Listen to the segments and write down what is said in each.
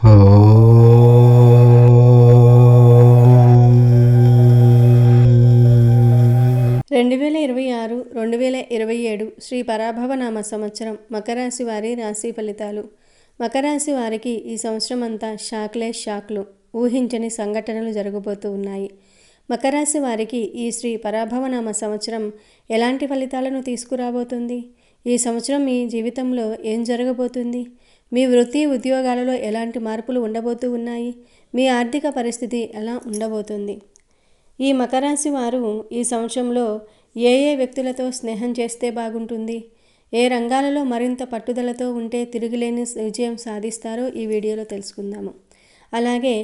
2026 2027 శ్రీ పరాభవనామ సంవత్సరం మకరాశి వారి రాశి ఫలితాలు. మకరాశి వారికి ఈ సంవత్సరం అంతా షాక్లు, ఊహించని సంఘటనలు జరగబోతూ ఉన్నాయి. మకరాశి వారికి ఈ శ్రీ పరాభవనామ సంవత్సరం ఎలాంటి ఫలితాలను తీసుకురాబోతుంది? ఈ సంవత్సరం మీ జీవితంలో ఏం జరగబోతుంది? మీ వృత్తి ఉద్యోగాలలో ఎలాంటి మార్పులు ఉండబోతూ ఉన్నాయి? మీ ఆర్థిక పరిస్థితి ఎలా ఉండబోతుంది? ఈ మకరాశి వారు ఈ సంవత్సరంలో ఏ వ్యక్తులతో స్నేహం చేస్తే బాగుంటుంది? ఏ రంగాలలో మరింత పట్టుదలతో ఉంటే తిరుగులేని విజయం సాధిస్తారో ఈ వీడియోలో తెలుసుకుందాము. అలాగే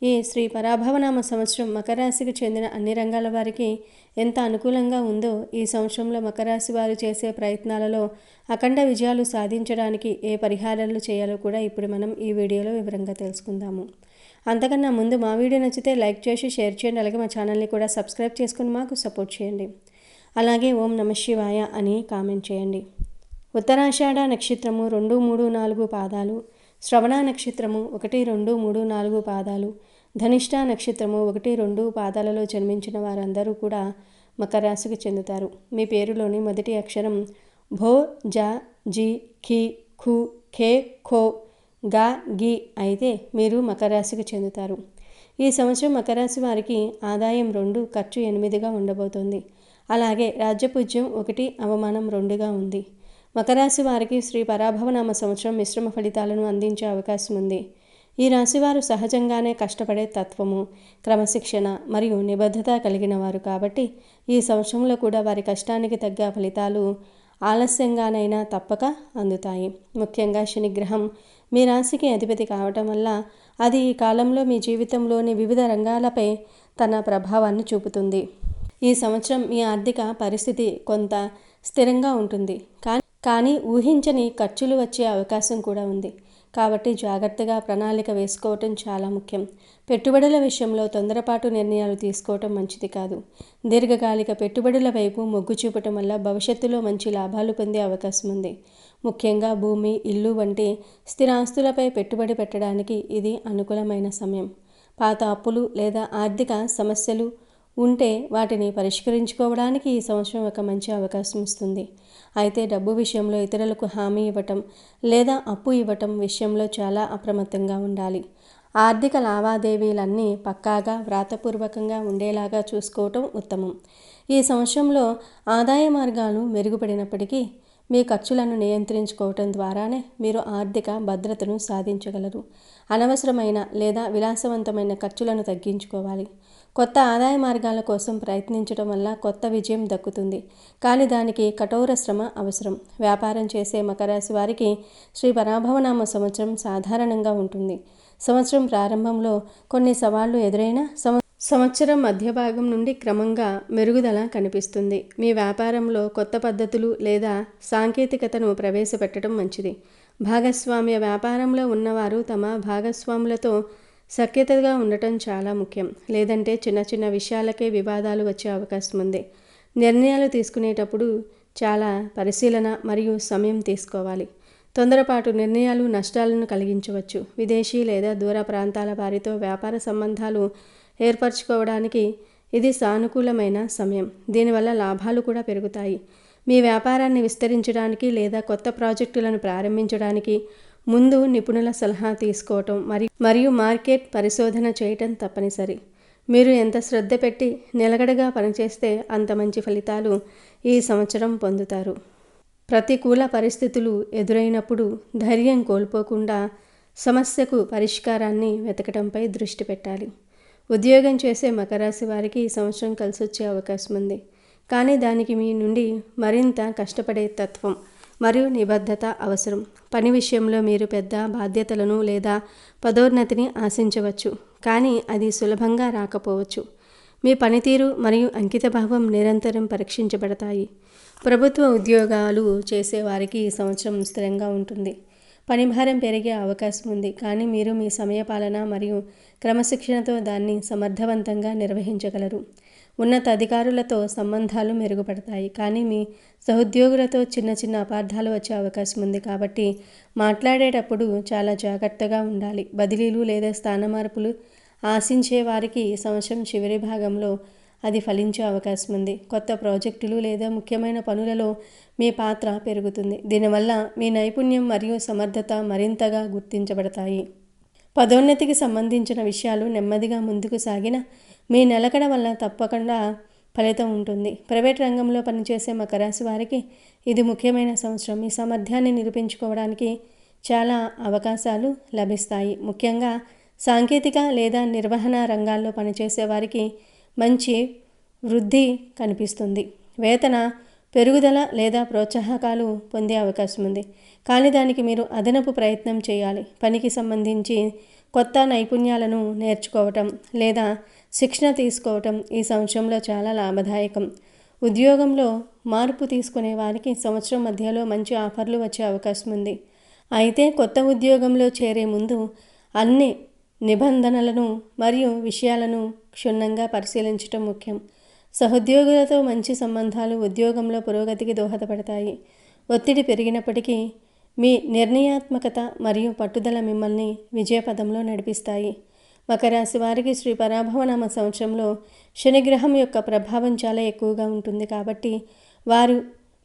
ఈ శ్రీ పరాభవనామ సంవత్సరం మకరాశికి చెందిన అన్ని రంగాల వారికి ఎంత అనుకూలంగా ఉందో, ఈ సంవత్సరంలో మకరాశి వారు చేసే ప్రయత్నాలలో అఖండ విజయాలు సాధించడానికి ఏ పరిహారాలు చేయాలో కూడా ఇప్పుడు మనం ఈ వీడియోలో వివరంగా తెలుసుకుందాము. అంతకన్నా ముందు మా వీడియో నచ్చితే లైక్ చేసి షేర్ చేయండి. అలాగే మా ఛానల్ని కూడా సబ్స్క్రైబ్ చేసుకుని మాకు సపోర్ట్ చేయండి. అలాగే ఓం నమ శివాయ అని కామెంట్ చేయండి. ఉత్తరాషాఢ నక్షత్రము 2, 3, 4 పాదాలు, శ్రవణ నక్షత్రము 1, 2, 3, 4 పాదాలు, ధనిష్ట నక్షత్రము 1, 2 పాదాలలో జన్మించిన వారందరూ కూడా మకర రాశికి చెందుతారు. మీ పేరులోని మొదటి అక్షరం భో, జ, జి, ఖి, ఖు, ఖే, ఖో, గా, గి అయితే మీరు మకర రాశికి చెందుతారు. ఈ సంవత్సరం మకర రాశి వారికి ఆదాయం 2, ఖర్చు 8గా ఉండబోతోంది. అలాగే రాజ్యపూజ్యం 1, అవమానం 2గా ఉంది. మకర రాశి వారికి శ్రీ పరాభవనామ సంవత్సరం మిశ్రమ ఫలితాలను అందించే అవకాశం ఉంది. ఈ రాశివారు సహజంగానే కష్టపడే తత్వము, క్రమశిక్షణ మరియు నిబద్ధత కలిగిన వారు కాబట్టి ఈ సంవత్సరంలో కూడా వారి కష్టానికి తగ్గ ఫలితాలు ఆలస్యంగానైనా తప్పక అందుతాయి. ముఖ్యంగా శనిగ్రహం మీ రాశికి అధిపతి కావటం వల్ల అది ఈ కాలంలో మీ జీవితంలోని వివిధ రంగాలపై తన ప్రభావాన్ని చూపుతుంది. ఈ సంవత్సరం మీ ఆర్థిక పరిస్థితి కొంత స్థిరంగా ఉంటుంది, కానీ ఊహించని ఖర్చులు వచ్చే అవకాశం కూడా ఉంది. కాబట్టి జాగ్రత్తగా ప్రణాళిక వేసుకోవటం చాలా ముఖ్యం. పెట్టుబడుల విషయంలో తొందరపాటు నిర్ణయాలు తీసుకోవటం మంచిది కాదు. దీర్ఘకాలిక పెట్టుబడుల వైపు మొగ్గు చూపటం వల్ల భవిష్యత్తులో మంచి లాభాలు పొందే అవకాశం ఉంది. ముఖ్యంగా భూమి, ఇల్లు వంటి స్థిరాస్తులపై పెట్టుబడి పెట్టడానికి ఇది అనుకూలమైన సమయం. పాత అప్పులు లేదా ఆర్థిక సమస్యలు ఉంటే వాటిని పరిష్కరించుకోవడానికి ఈ సంవత్సరం ఒక మంచి అవకాశం ఇస్తుంది. అయితే డబ్బు విషయంలో ఇతరులకు హామీ ఇవ్వటం లేదా అప్పు ఇవ్వటం విషయంలో చాలా అప్రమత్తంగా ఉండాలి. ఆర్థిక లావాదేవీలన్నీ పక్కాగా వ్రాతపూర్వకంగా ఉండేలాగా చూసుకోవటం ఉత్తమం. ఈ సంవత్సరంలో ఆదాయ మార్గాలు మెరుగుపడినప్పటికీ మీ ఖర్చులను నియంత్రించుకోవటం ద్వారానే మీరు ఆర్థిక భద్రతను సాధించగలరు. అనవసరమైన లేదా విలాసవంతమైన ఖర్చులను తగ్గించుకోవాలి. కొత్త ఆదాయ మార్గాల కోసం ప్రయత్నించడం వల్ల కొత్త విజయం దక్కుతుంది, కానీ దానికి కఠోర శ్రమ అవసరం. వ్యాపారం చేసే మకర రాశి వారికి శ్రీ పరాభవనామ సంవత్సరం సాధారణంగా ఉంటుంది. సంవత్సరం ప్రారంభంలో కొన్ని సవాళ్లు ఎదురైనా సంవత్సరం మధ్య భాగం నుండి క్రమంగా మెరుగుదల కనిపిస్తుంది. మీ వ్యాపారంలో కొత్త పద్ధతులు లేదా సాంకేతికతను ప్రవేశపెట్టడం మంచిది. భాగస్వామ్య వ్యాపారంలో ఉన్నవారు తమ భాగస్వాములతో సఖ్యతగా ఉండటం చాలా ముఖ్యం. లేదంటే చిన్న చిన్న విషయాలకే వివాదాలు వచ్చే అవకాశం ఉంది. నిర్ణయాలు తీసుకునేటప్పుడు చాలా పరిశీలన మరియు సమయం తీసుకోవాలి. తొందరపాటు నిర్ణయాలు నష్టాలను కలిగించవచ్చు. విదేశీ లేదా దూర ప్రాంతాల వారితో వ్యాపార సంబంధాలు ఏర్పరచుకోవడానికి ఇది సానుకూలమైన సమయం. దీనివల్ల లాభాలు కూడా పెరుగుతాయి. మీ వ్యాపారాన్ని విస్తరించడానికి లేదా కొత్త ప్రాజెక్టులను ప్రారంభించడానికి ముందు నిపుణుల సలహా తీసుకోవటం మరియు మార్కెట్ పరిశోధన చేయటం తప్పనిసరి. మీరు ఎంత శ్రద్ధ పెట్టి నిలకడగా పనిచేస్తే అంత మంచి ఫలితాలు ఈ సంవత్సరం పొందుతారు. ప్రతికూల పరిస్థితులు ఎదురైనప్పుడు ధైర్యం కోల్పోకుండా సమస్యకు పరిష్కారాన్ని వెతకటంపై దృష్టి పెట్టాలి. ఉద్యోగం చేసే మకర రాశి వారికి ఈ సంవత్సరం కలిసొచ్చే అవకాశం ఉంది, కానీ దానికి మీ నుండి మరింత కష్టపడే తత్వం మరియు నిబద్ధత అవసరం. పని విషయంలో మీరు పెద్ద బాధ్యతలను లేదా పదోన్నతిని ఆశించవచ్చు, కానీ అది సులభంగా రాకపోవచ్చు. మీ పనితీరు మరియు అంకితభావం నిరంతరం పరీక్షించబడతాయి. ప్రభుత్వ ఉద్యోగాలు చేసేవారికి ఈ సంవత్సరం స్థిరంగా ఉంటుంది. పనిభారం పెరిగే అవకాశం ఉంది, కానీ మీరు మీ సమయపాలన మరియు క్రమశిక్షణతో దాన్ని సమర్థవంతంగా నిర్వహించగలరు. ఉన్నత అధికారులతో సంబంధాలు మెరుగుపడతాయి, కానీ మీ సహోద్యోగులతో చిన్న చిన్న అపార్థాలు వచ్చే అవకాశం ఉంది. కాబట్టి మాట్లాడేటప్పుడు చాలా జాగ్రత్తగా ఉండాలి. బదిలీలు లేదా స్థాన మార్పులు ఆశించే వారికి ఈ సంవత్సరం చివరి భాగంలో అది ఫలించే అవకాశం ఉంది. కొత్త ప్రాజెక్టులు లేదా ముఖ్యమైన పనులలో మీ పాత్ర పెరుగుతుంది. దీనివల్ల మీ నైపుణ్యం మరియు సమర్థత మరింతగా గుర్తించబడతాయి. పదోన్నతికి సంబంధించిన విషయాలు నెమ్మదిగా ముందుకు సాగిన మీ నిలకడ వల్ల తప్పకుండా ఫలితం ఉంటుంది. ప్రైవేట్ రంగంలో పనిచేసే మకర రాశి వారికి ఇది ముఖ్యమైన సంవత్సరం. మీ సామర్థ్యాన్ని నిరూపించుకోవడానికి చాలా అవకాశాలు లభిస్తాయి. ముఖ్యంగా సాంకేతిక లేదా నిర్వహణ రంగాల్లో పనిచేసే వారికి మంచి వృద్ధి కనిపిస్తుంది. వేతన పెరుగుదల లేదా ప్రోత్సాహకాలు పొందే అవకాశం ఉంది. కానీ దానికి మీరు అదనపు ప్రయత్నం చేయాలి. పనికి సంబంధించి కొత్త నైపుణ్యాలను నేర్చుకోవటం లేదా శిక్షణ తీసుకోవటం ఈ సంవత్సరంలో చాలా లాభదాయకం. ఉద్యోగంలో మార్పు తీసుకునే వారికి సంవత్సరం మధ్యలో మంచి ఆఫర్లు వచ్చే అవకాశం ఉంది. అయితే కొత్త ఉద్యోగంలో చేరే ముందు అన్ని నిబంధనలను మరియు విషయాలను క్షుణ్ణంగా పరిశీలించడం ముఖ్యం. సహోద్యోగులతో మంచి సంబంధాలు ఉద్యోగంలో పురోగతికి దోహదపడతాయి. ఒత్తిడి పెరిగినప్పటికీ మీ నిర్ణయాత్మకత మరియు పట్టుదల మిమ్మల్ని విజయపథంలో నడిపిస్తాయి. మకర రాశి వారికి శ్రీ పరాభవనామ సంవత్సరంలో శనిగ్రహం యొక్క ప్రభావం చాలా ఎక్కువగా ఉంటుంది. కాబట్టి వారు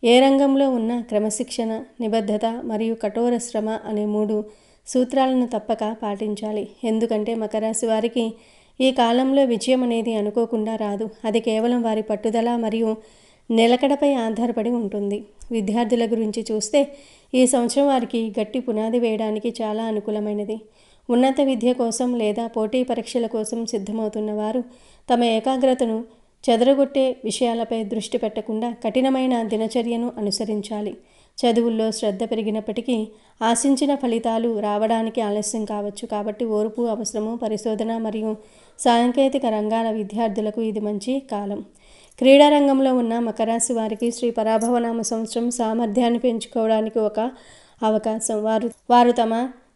ఏ రంగంలో ఉన్న క్రమశిక్షణ, నిబద్ధత మరియు కఠోర శ్రమ అనే 3 సూత్రాలను తప్పక పాటించాలి. ఎందుకంటే మకర రాశి వారికి ఈ కాలంలో విజయం అనేది అనుకోకుండా రాదు. అది కేవలం వారి పట్టుదల మరియు నిలకడపై ఆధారపడి ఉంటుంది. విద్యార్థుల గురించి చూస్తే ఈ సంవత్సరం వారికి గట్టి పునాది వేయడానికి చాలా అనుకూలమైనది. ఉన్నత విద్య కోసం లేదా పోటీ పరీక్షల కోసం సిద్ధమవుతున్న వారు తమ ఏకాగ్రతను చెదరగొట్టే విషయాలపై దృష్టి పెట్టకుండా కఠినమైన దినచర్యను అనుసరించాలి. చదువుల్లో శ్రద్ధ పెరిగినప్పటికీ ఆశించిన ఫలితాలు రావడానికి ఆలస్యం కావచ్చు. కాబట్టి ఓర్పు అవసరము. పరిశోధన మరియు సాంకేతిక రంగాల విద్యార్థులకు ఇది మంచి కాలం. క్రీడా రంగంలో ఉన్న మకర రాశి వారికి శ్రీ పరాభవనామ సంవత్సరం సామర్థ్యాన్ని పెంచుకోవడానికి ఒక అవకాశం. వారు తమ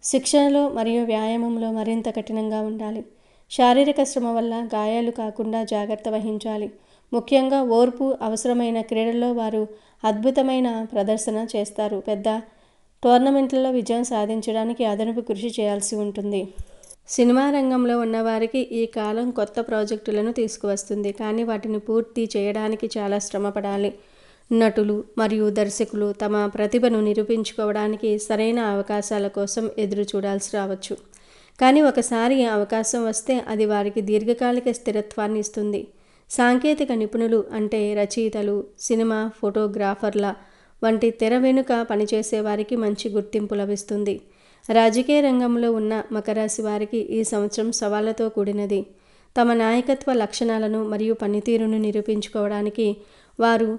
శిక్షణలో మరియు వ్యాయామంలో మరింత కఠినంగా ఉండాలి. శారీరక శ్రమ వల్ల గాయాలు కాకుండా జాగ్రత్త వహించాలి. ముఖ్యంగా ఓర్పు అవసరమైన క్రీడల్లో వారు అద్భుతమైన ప్రదర్శన చేస్తారు. పెద్ద టోర్నమెంట్లలో విజయం సాధించడానికి అదనపు కృషి చేయాల్సి ఉంటుంది. సినిమా రంగంలో ఉన్నవారికి ఈ కాలం కొత్త ప్రాజెక్టులను తీసుకువస్తుంది. కానీ వాటిని పూర్తి చేయడానికి చాలా శ్రమ పడాలి. నటులు మరియు దర్శకులు తమ ప్రతిభను నిరూపించుకోవడానికి సరైన అవకాశాల కోసం ఎదురు చూడాల్సి రావచ్చు. కానీ ఒకసారి అవకాశం వస్తే అది వారికి దీర్ఘకాలిక స్థిరత్వాన్ని ఇస్తుంది. సాంకేతిక నిపుణులు అంటే రచయితలు, సినిమా ఫోటోగ్రాఫర్ల వంటి తెర వెనుక పనిచేసే వారికి మంచి గుర్తింపు లభిస్తుంది. రాజకీయ రంగంలో ఉన్న మకర రాశి వారికి ఈ సంవత్సరం సవాళ్లతో కూడినది. తమ నాయకత్వ లక్షణాలను మరియు పనితీరును నిరూపించుకోవడానికి వారు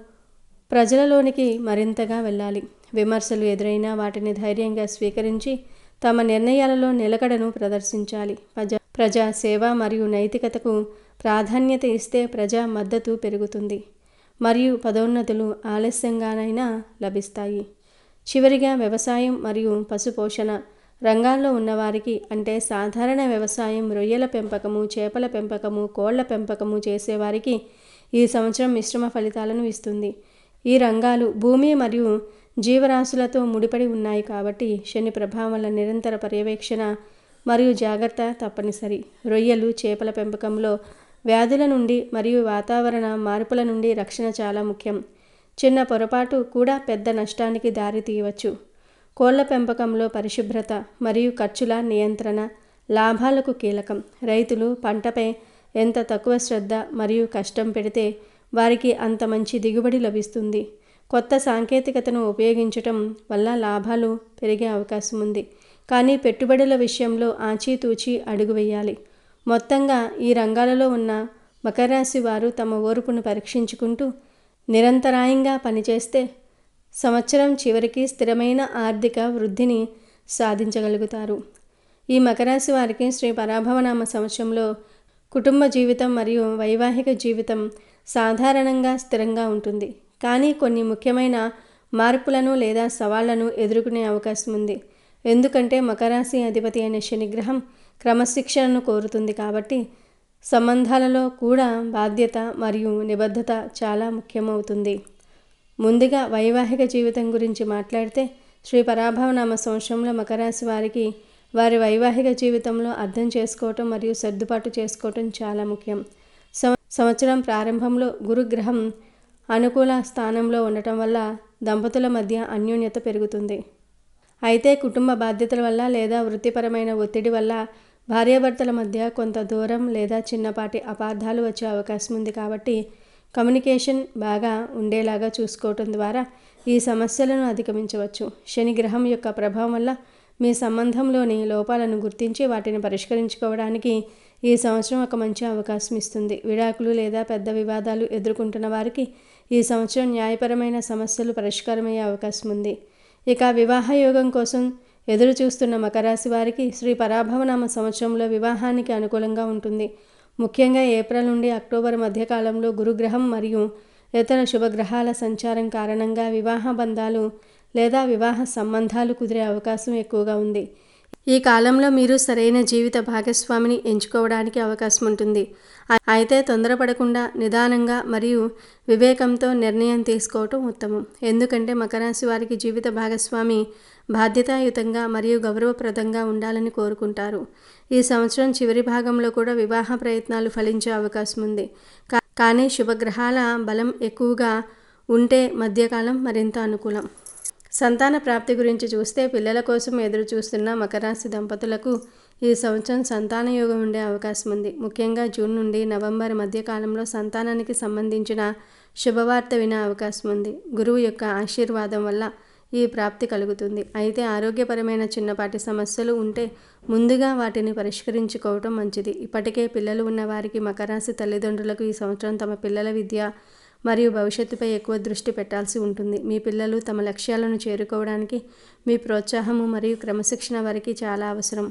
ప్రజలలోనికి మరింతగా వెళ్ళాలి. విమర్శలు ఎదురైనా వాటిని ధైర్యంగా స్వీకరించి తమ నిర్ణయాలలో నిలకడను ప్రదర్శించాలి. ప్రజా సేవ మరియు నైతికతకు ప్రాధాన్యత ఇస్తే ప్రజా మద్దతు పెరుగుతుంది మరియు పదోన్నతులు ఆలస్యంగానైనా లభిస్తాయి. చివరిగా వ్యవసాయం మరియు పశుపోషణ రంగాల్లో ఉన్నవారికి అంటే సాధారణ వ్యవసాయం, రొయ్యల పెంపకము, చేపల పెంపకము, కోళ్ల పెంపకము చేసేవారికి ఈ సంవత్సరం మిశ్రమ ఫలితాలను ఇస్తుంది. ఈ రంగాలు భూమి మరియు జీవరాశులతో ముడిపడి ఉన్నాయి. కాబట్టి శని ప్రభావం వల్ల నిరంతర పర్యవేక్షణ మరియు జాగ్రత్త తప్పనిసరి. రొయ్యలు, చేపల పెంపకంలో వ్యాధుల నుండి మరియు వాతావరణ మార్పుల నుండి రక్షణ చాలా ముఖ్యం. చిన్న పొరపాటు కూడా పెద్ద నష్టానికి దారి తీయవచ్చు. కోళ్ల పెంపకంలో పరిశుభ్రత మరియు ఖర్చుల నియంత్రణ లాభాలకు కీలకం. రైతులు పంటపై ఎంత తక్కువ శ్రద్ధ మరియు కష్టం పెడితే వారికి అంత మంచి దిగుబడి లభిస్తుంది. కొత్త సాంకేతికతను ఉపయోగించటం వల్ల లాభాలు పెరిగే అవకాశం ఉంది. కానీ పెట్టుబడుల విషయంలో ఆచితూచి అడుగు వేయాలి. మొత్తంగా ఈ రంగాలలో ఉన్న మకర రాశి వారు తమ ఓర్పును పరీక్షించుకుంటూ నిరంతరాయంగా పనిచేస్తే సంవత్సరం చివరికి స్థిరమైన ఆర్థిక వృద్ధిని సాధించగలుగుతారు. ఈ మకర రాశి వారికి శ్రీ పరాభవనామ సంవత్సరంలో కుటుంబ జీవితం మరియు వైవాహిక జీవితం సాధారణంగా స్థిరంగా ఉంటుంది. కానీ కొన్ని ముఖ్యమైన మార్పులను లేదా సవాళ్లను ఎదుర్కొనే అవకాశం ఉంది. ఎందుకంటే మకర రాశి అధిపతి అయిన శనిగ్రహం క్రమశిక్షణను కోరుతుంది. కాబట్టి సంబంధాలలో కూడా బాధ్యత మరియు నిబద్ధత చాలా ముఖ్యమవుతుంది. ముందుగా వైవాహిక జీవితం గురించి మాట్లాడితే శ్రీ పరాభవనామ సంవత్సరంలో మకర రాశి వారికి వారి వైవాహిక జీవితంలో అర్థం చేసుకోవటం మరియు సర్దుబాటు చేసుకోవటం చాలా ముఖ్యం. సంవత్సరం ప్రారంభంలో గురుగ్రహం అనుకూల స్థానంలో ఉండటం వల్ల దంపతుల మధ్య అన్యోన్యత పెరుగుతుంది. అయితే కుటుంబ బాధ్యతల వల్ల లేదా వృత్తిపరమైన ఒత్తిడి వల్ల భార్యాభర్తల మధ్య కొంత దూరం లేదా చిన్నపాటి అపార్థాలు వచ్చే అవకాశం ఉంది. కాబట్టి కమ్యూనికేషన్ బాగా ఉండేలాగా చూసుకోవటం ద్వారా ఈ సమస్యలను అధిగమించవచ్చు. శని గ్రహం యొక్క ప్రభావం వల్ల మీ సంబంధంలోని లోపాలను గుర్తించి వాటిని పరిష్కరించుకోవడానికి ఈ సంవత్సరం ఒక మంచి అవకాశం ఇస్తుంది. విడాకులు లేదా పెద్ద వివాదాలు ఎదుర్కొంటున్న వారికి ఈ సంవత్సరం న్యాయపరమైన సమస్యలు పరిష్కారమయ్యే అవకాశం ఉంది. ఇక వివాహ యోగం కోసం ఎదురు చూస్తున్న మకర రాశి వారికి శ్రీ పరాభవనామ సంవత్సరంలో వివాహానికి అనుకూలంగా ఉంటుంది. ముఖ్యంగా ఏప్రిల్ నుండి అక్టోబర్ మధ్యకాలంలో గురుగ్రహం మరియు ఇతర శుభగ్రహాల సంచారం కారణంగా వివాహ బంధాలు లేదా వివాహ సంబంధాలు కుదిరే అవకాశం ఎక్కువగా ఉంది. ఈ కాలంలో మీరు సరైన జీవిత భాగస్వామిని ఎంచుకోవడానికి అవకాశం ఉంటుంది. అయితే తొందరపడకుండా నిదానంగా మరియు వివేకంతో నిర్ణయం తీసుకోవటం ఉత్తమం. ఎందుకంటే మకర రాశి వారికి జీవిత భాగస్వామి బాధ్యతాయుతంగా మరియు గౌరవప్రదంగా ఉండాలని కోరుకుంటారు. ఈ సంవత్సరం చివరి భాగంలో కూడా వివాహ ప్రయత్నాలు ఫలించే అవకాశం ఉంది. కానీ శుభగ్రహాల బలం ఎక్కువగా ఉంటే మధ్యకాలం మరింత అనుకూలం. సంతాన ప్రాప్తి గురించి చూస్తే పిల్లల కోసం ఎదురు చూస్తున్న మకర రాశి దంపతులకు ఈ సంవత్సరం సంతాన యోగం ఉండే అవకాశం ఉంది. ముఖ్యంగా జూన్ నుండి నవంబర్ మధ్యకాలంలో సంతానానికి సంబంధించిన శుభవార్త వినే అవకాశం ఉంది. గురువు యొక్క ఆశీర్వాదం వల్ల ఈ ప్రాప్తి కలుగుతుంది. అయితే ఆరోగ్యపరమైన చిన్నపాటి సమస్యలు ఉంటే ముందుగా వాటిని పరిష్కరించుకోవటం మంచిది. ఇప్పటికే పిల్లలు ఉన్న వారికి మకర రాశి తల్లిదండ్రులకు ఈ సంవత్సరం తమ పిల్లల విద్య మరియు భవిష్యత్తుపై ఎక్కువ దృష్టి పెట్టాల్సి ఉంటుంది. మీ పిల్లలు తమ లక్ష్యాలను చేరుకోవడానికి మీ ప్రోత్సాహము మరియు క్రమశిక్షణ వారికి చాలా అవసరం.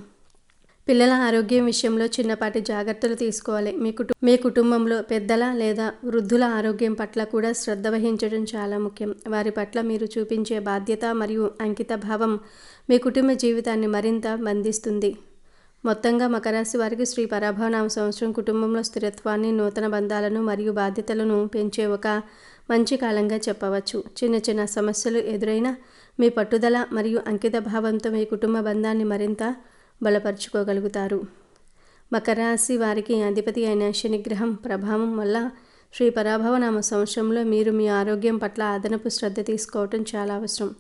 పిల్లల ఆరోగ్యం విషయంలో చిన్నపాటి జాగ్రత్తలు తీసుకోవాలి. మీ కుటుంబంలో పెద్దల లేదా వృద్ధుల ఆరోగ్యం పట్ల కూడా శ్రద్ధ వహించడం చాలా ముఖ్యం. వారి పట్ల మీరు చూపించే బాధ్యత మరియు అంకిత భావం మీ కుటుంబ జీవితాన్ని మరింత బంధిస్తుంది. మొత్తంగా మకర రాశి వారికి శ్రీ పరాభవనామ సంవత్సరం కుటుంబంలో స్థిరత్వాన్ని, నూతన బంధాలను మరియు బాధ్యతలను పెంచే ఒక మంచి కాలంగా చెప్పవచ్చు. చిన్న చిన్న సమస్యలు ఎదురైనా మీ పట్టుదల మరియు అంకిత భావంతో మీ కుటుంబ బంధాన్ని మరింత బలపరుచుకోగలుగుతారు. మకర రాశి వారికి అధిపతి అయిన శనిగ్రహం ప్రభావం వల్ల శ్రీ పరాభవనామ సంవత్సరంలో మీరు మీ ఆరోగ్యం పట్ల అదనపు శ్రద్ధ తీసుకోవటం చాలా అవసరం.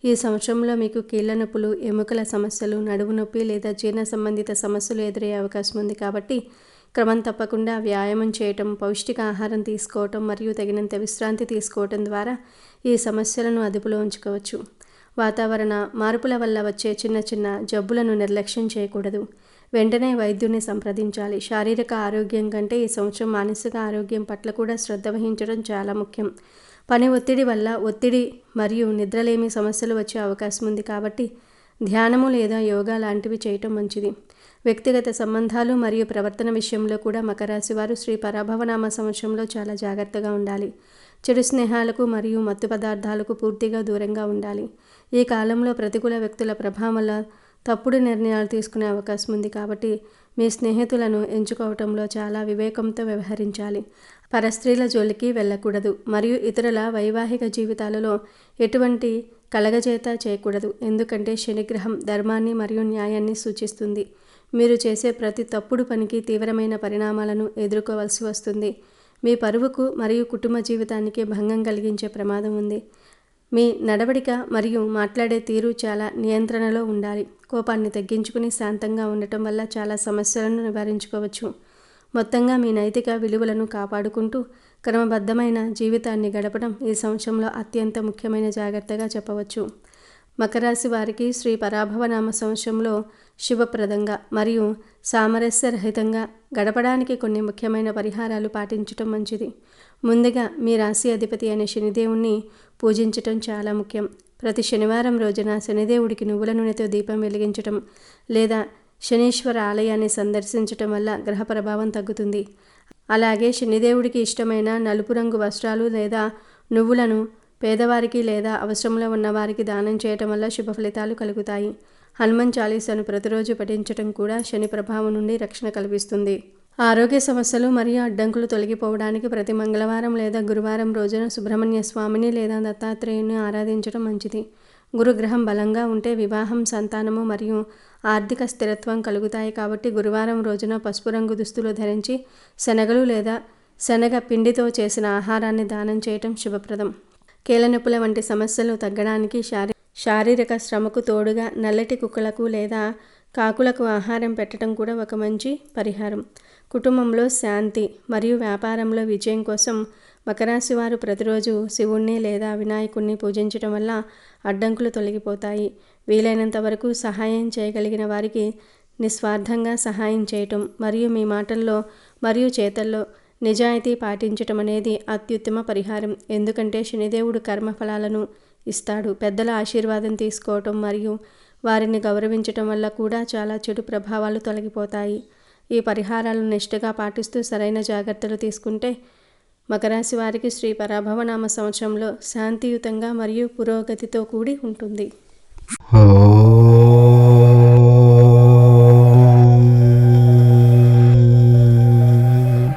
ఈ సంవత్సరంలో మీకు కీళ్ళ నొప్పులు, ఎముకల సమస్యలు, నడుము నొప్పి లేదా జీర్ణ సంబంధిత సమస్యలు ఎదురయ్యే అవకాశం ఉంది. కాబట్టి క్రమం తప్పకుండా వ్యాయామం చేయటం, పౌష్టిక ఆహారం తీసుకోవటం మరియు తగినంత విశ్రాంతి తీసుకోవటం ద్వారా ఈ సమస్యలను అదుపులో ఉంచుకోవచ్చు. వాతావరణ మార్పుల వల్ల వచ్చే చిన్న చిన్న జబ్బులను నిర్లక్ష్యం చేయకూడదు. వెంటనే వైద్యుని సంప్రదించాలి. శారీరక ఆరోగ్యం కంటే ఈ సంవత్సరం మానసిక ఆరోగ్యం పట్ల కూడా శ్రద్ధ వహించడం చాలా ముఖ్యం. పని ఒత్తిడి వల్ల ఒత్తిడి మరియు నిద్రలేమి సమస్యలు వచ్చే అవకాశం ఉంది. కాబట్టి ధ్యానము లేదా యోగా లాంటివి చేయటం మంచిది. వ్యక్తిగత సంబంధాలు మరియు ప్రవర్తన విషయంలో కూడా మకర రాశి వారు శ్రీ పరాభవనామ సంవత్సరంలో చాలా జాగ్రత్తగా ఉండాలి. చెడు స్నేహాలకు మరియు మత్తు పదార్థాలకు పూర్తిగా దూరంగా ఉండాలి. ఈ కాలంలో ప్రతికూల వ్యక్తుల ప్రభావం వల్ల తప్పుడు నిర్ణయాలు తీసుకునే అవకాశం ఉంది. కాబట్టి మీ స్నేహితులను ఎంచుకోవటంలో చాలా వివేకంతో వ్యవహరించాలి. పరస్త్రీల జోలికి వెళ్ళకూడదు మరియు ఇతరుల వైవాహిక జీవితాలలో ఎటువంటి కలగజేత చేయకూడదు. ఎందుకంటే శనిగ్రహం ధర్మాన్ని మరియు న్యాయాన్ని సూచిస్తుంది. మీరు చేసే ప్రతి తప్పుడు పనికి తీవ్రమైన పరిణామాలను ఎదుర్కోవాల్సి వస్తుంది. మీ పరువుకు మరియు కుటుంబ జీవితానికి భంగం కలిగించే ప్రమాదం ఉంది. మీ నడవడిక మరియు మాట్లాడే తీరు చాలా నియంత్రణలో ఉండాలి. కోపాన్ని తగ్గించుకుని శాంతంగా ఉండటం వల్ల చాలా సమస్యలను నివారించుకోవచ్చు. మొత్తంగా మీ నైతిక విలువలను కాపాడుకుంటూ క్రమబద్ధమైన జీవితాన్ని గడపడం ఈ సంవత్సరంలో అత్యంత ముఖ్యమైన జాగ్రత్తగా చెప్పవచ్చు. మకర రాశి వారికి శ్రీ పరాభవనామ సంవత్సరంలో శుభప్రదంగా మరియు సామరస్యరహితంగా గడపడానికి కొన్ని ముఖ్యమైన పరిహారాలు పాటించటం మంచిది. ముందుగా మీ రాశి అధిపతి అయిన శనిదేవుణ్ణి పూజించటం చాలా ముఖ్యం. ప్రతి శనివారం రోజున శనిదేవుడికి నువ్వుల నూనెతో దీపం వెలిగించటం లేదా శనీశ్వర ఆలయాన్ని సందర్శించటం వల్ల గ్రహ ప్రభావం తగ్గుతుంది. అలాగే శనిదేవుడికి ఇష్టమైన నలుపు రంగు వస్త్రాలు లేదా నువ్వులను పేదవారికి లేదా అవసరంలో ఉన్నవారికి దానం చేయటం వల్ల శుభ ఫలితాలు కలుగుతాయి. హనుమాన్ చాలీసాను ప్రతిరోజు పఠించటం కూడా శని ప్రభావం నుండి రక్షణ కల్పిస్తుంది. ఆరోగ్య సమస్యలు మరియు అడ్డంకులు తొలగిపోవడానికి ప్రతి మంగళవారం లేదా గురువారం రోజున సుబ్రహ్మణ్య స్వామిని లేదా దత్తాత్రేయుని ఆరాధించడం మంచిది. గురుగ్రహం బలంగా ఉంటే వివాహం, సంతానము మరియు ఆర్థిక స్థిరత్వం కలుగుతాయి. కాబట్టి గురువారం రోజున పసుపు రంగు దుస్తులు ధరించి శనగలు లేదా శనగ పిండితో చేసిన ఆహారాన్ని దానం చేయటం శుభప్రదం. కీళ్ళనొప్పుల వంటి సమస్యలు తగ్గడానికి శారీరక శ్రమకు తోడుగా నల్లటి కుక్కలకు లేదా కాకులకు ఆహారం పెట్టడం కూడా ఒక మంచి పరిహారం. కుటుంబంలో శాంతి మరియు వ్యాపారంలో విజయం కోసం మకరాశి వారు ప్రతిరోజు శివుణ్ణి లేదా వినాయకుణ్ణి పూజించడం వల్ల అడ్డంకులు తొలగిపోతాయి. వీలైనంత వరకు సహాయం చేయగలిగిన వారికి నిస్వార్థంగా సహాయం చేయటం మరియు మీ మాటల్లో మరియు చేతల్లో నిజాయితీ పాటించటం అనేది అత్యుత్తమ పరిహారం. ఎందుకంటే శనిదేవుడు కర్మఫలాలను ఇస్తాడు. పెద్దల ఆశీర్వాదం తీసుకోవటం మరియు వారిని గౌరవించటం వల్ల కూడా చాలా చెడు ప్రభావాలు తొలగిపోతాయి. ఈ పరిహారాలను నిష్ఠగా పాటిస్తూ సరైన జాగ్రత్తలు తీసుకుంటే మకరాశి వారికి శ్రీ పరాభవనామ సంవత్సరంలో శాంతియుతంగా మరియు పురోగతితో కూడి ఉంటుంది.